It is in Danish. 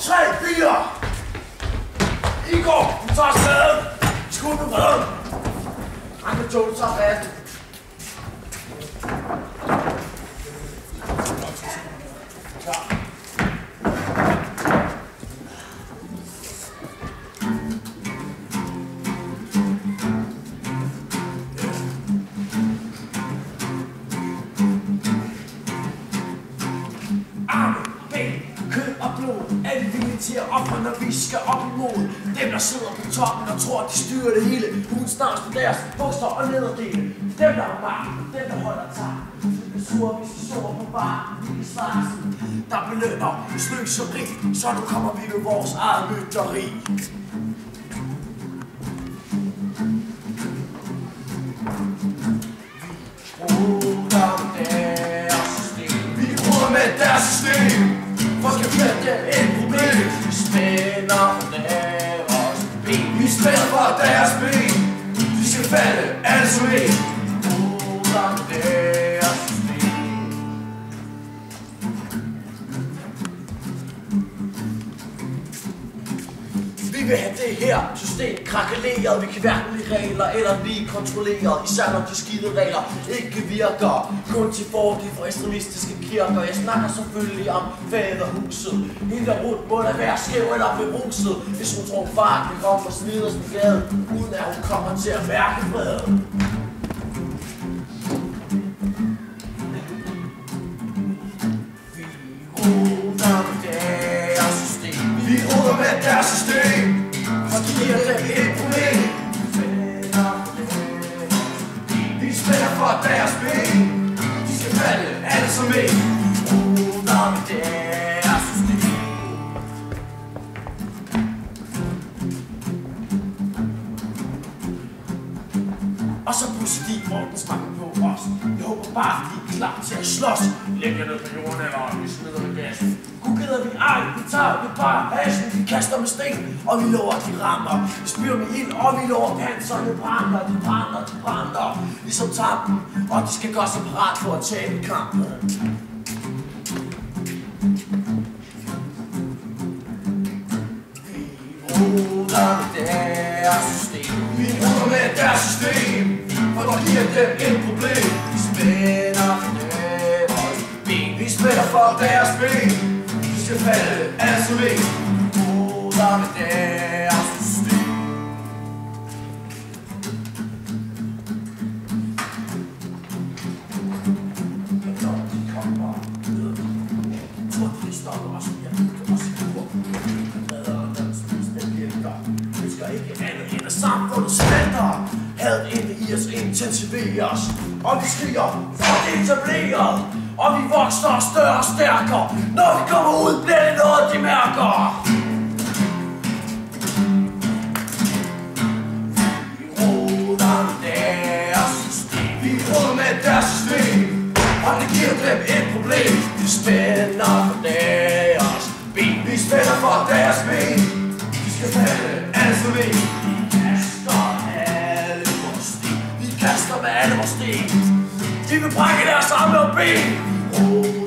3, 4. Igor, du tager skaden. Skud med bredden. Anke Joe, du tager bassen. Klar. Er vi villige til at ofre, når vi skal op imod dem, der sidder på toppen og tror, at de styrer det hele? Hun snart på deres bukser og nederdele. Dem, der har magten, dem, der holder tag. Vi sure, hvis vi sover på bar, vi svarsen, der belønner sløseri. Så nu kommer vi med vores eget mytteri. Vi ruder med deres system. For skal flette et problem. Vi spænder for deres ben. Vi spænder for deres ben. Vi skal falde alle som en. Ruder med deres system. Vi vil have det her system krakeleret. Vi kan hverken lide regler eller blive kontrolleret. Især når de skide regler ikke virker. Kun til fordel for ekstremistiske kirker. Jeg snakker selvfølgelig om faderhuset. Hende der rundt må da være skæv eller beruset. Hvis hun tror far kan komme og smide os på gaden, uden at hun kommer til at mærke freden. Vi ruder med deres system. Vi ruder med deres system. Og giver dem et problem. Vi spænder for deres ben. De skal falde alle som en. Ruder med deres system. Og så pusser de ordens mange på os. Jeg håber bare, at de er klar til at slås. Læg jer ned på jorden, eller vi smider med gas. Gud gider vi ej, vi tager det bare hasen. Vi kaster med sten, og vi lover, at de rammer. Vi spyrer med ild, og vi lover panserne brænder. De brænder, de brænder, ligesom tampen. Og de skal gøre sig parat for at tabe kampen. Vi ruder med deres system. Vi ruder med deres system. For der giver dem et problem. Vi spænder for deres ben. Vi spænder for deres ben. Vi skal falde alle som en. Ruder med deres system. Når de kommer ned, tror de stopper os. Jeg bygger os i kur. Redder den spidste hjælper. Vi skal ikke andet end at samfundet smelter. Hadet inde i os intensiveres. Og vi skriger, for det etableret. Og vi vokser større og stærkere. Når vi kommer ud, bliver det noget, de mærker. Vi ruder med deres system. Vi ruder med deres system. Og det giver dem et problem. Vi spænder for deres ben. Vi spænder for deres ben. Vi skal falde alle som en. Vi kaster med alle vores sten. De vil brække deres arme og ben.